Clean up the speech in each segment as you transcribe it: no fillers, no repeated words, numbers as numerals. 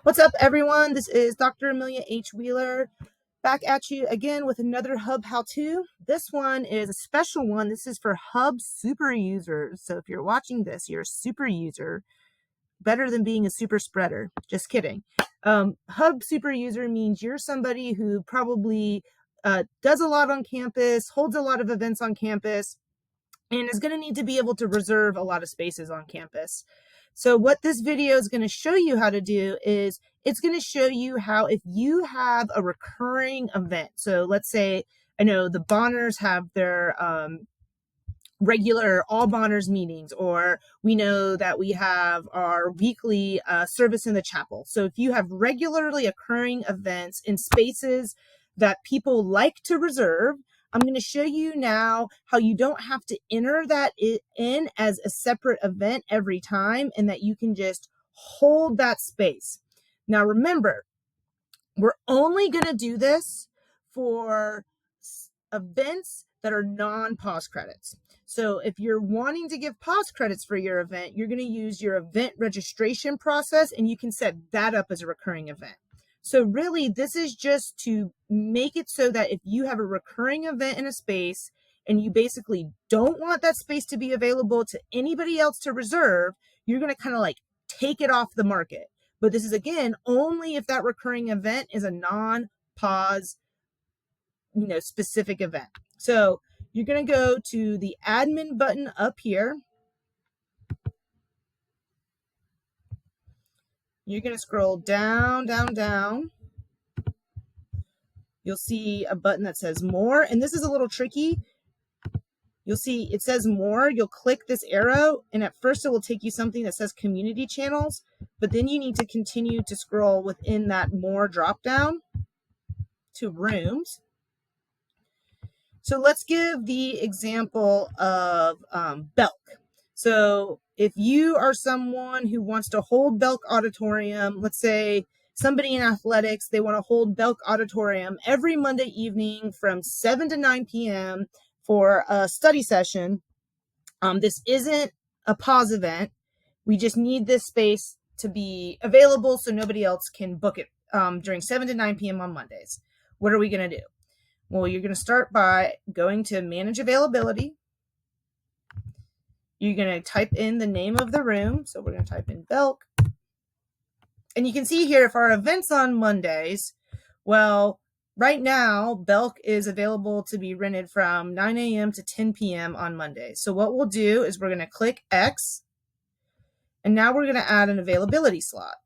What's up, everyone? This is Dr. Amelia H. Wheeler back at you again with another Hub how-to. This one is a special one. This is for Hub super users. So if you're watching this, you're a super user. Better than being a super spreader. Just kidding. Hub super user means you're somebody who probably does a lot on campus, holds a lot of events on campus, and is going to need to be able to reserve a lot of spaces on campus. So what this video is going to show you how to do is it's going to show you how, if you have a recurring event, so let's say, I know the Bonners have their regular all Bonners meetings, or we know that we have our weekly service in the chapel. So if you have regularly occurring events in spaces that people like to reserve, I'm going to show you now how you don't have to enter that in as a separate event every time, and that you can just hold that space. Now remember, we're only going to do this for events that are non-PAWS credits. So if you're wanting to give PAWS credits for your event, you're going to use your event registration process, and you can set that up as a recurring event. So really, this is just to make it so that if you have a recurring event in a space and you basically don't want that space to be available to anybody else to reserve, you're going to kind of like take it off the market. But this is, again, only if that recurring event is a non-PAWS, specific event. So you're going to go to the admin button up here. You're going to scroll down, down, down. You'll see a button that says more, and this is a little tricky. You'll see it says more. You'll click this arrow, and at first it will take you something that says community channels, but then you need to continue to scroll within that more drop down to rooms. So let's give the example of Belk. So if you are someone who wants to hold Belk Auditorium, let's say somebody in athletics, they want to hold Belk Auditorium every Monday evening from 7 to 9 p.m. for a study session. This isn't a PAWS event. We just need this space to be available so nobody else can book it during 7 to 9 p.m. on Mondays. What are we going to do? Well, you're going to start by going to Manage Availability. You're going to type in the name of the room. So we're going to type in Belk. And you can see here, if our event's on Mondays, well, right now, Belk is available to be rented from 9 a.m. to 10 p.m. on Mondays. So what we'll do is we're going to click X. And now we're going to add an availability slot.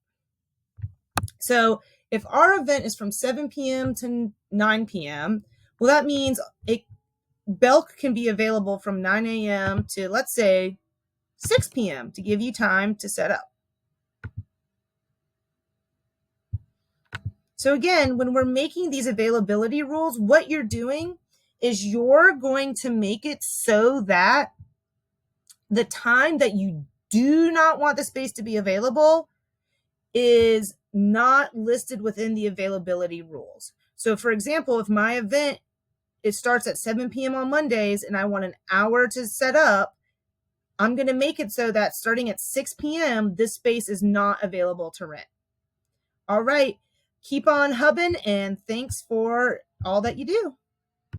So if our event is from 7 p.m. to 9 p.m., well, that means Belk can be available from 9 a.m. to, let's say, 6 p.m. to give you time to set up. So again, when we're making these availability rules, what you're doing is you're going to make it so that the time that you do not want the space to be available is not listed within the availability rules. So for example, if my event, it starts at 7 p.m. on Mondays and I want an hour to set up, I'm going to make it so that starting at 6 p.m., this space is not available to rent. All right, keep on hubbing, and thanks for all that you do.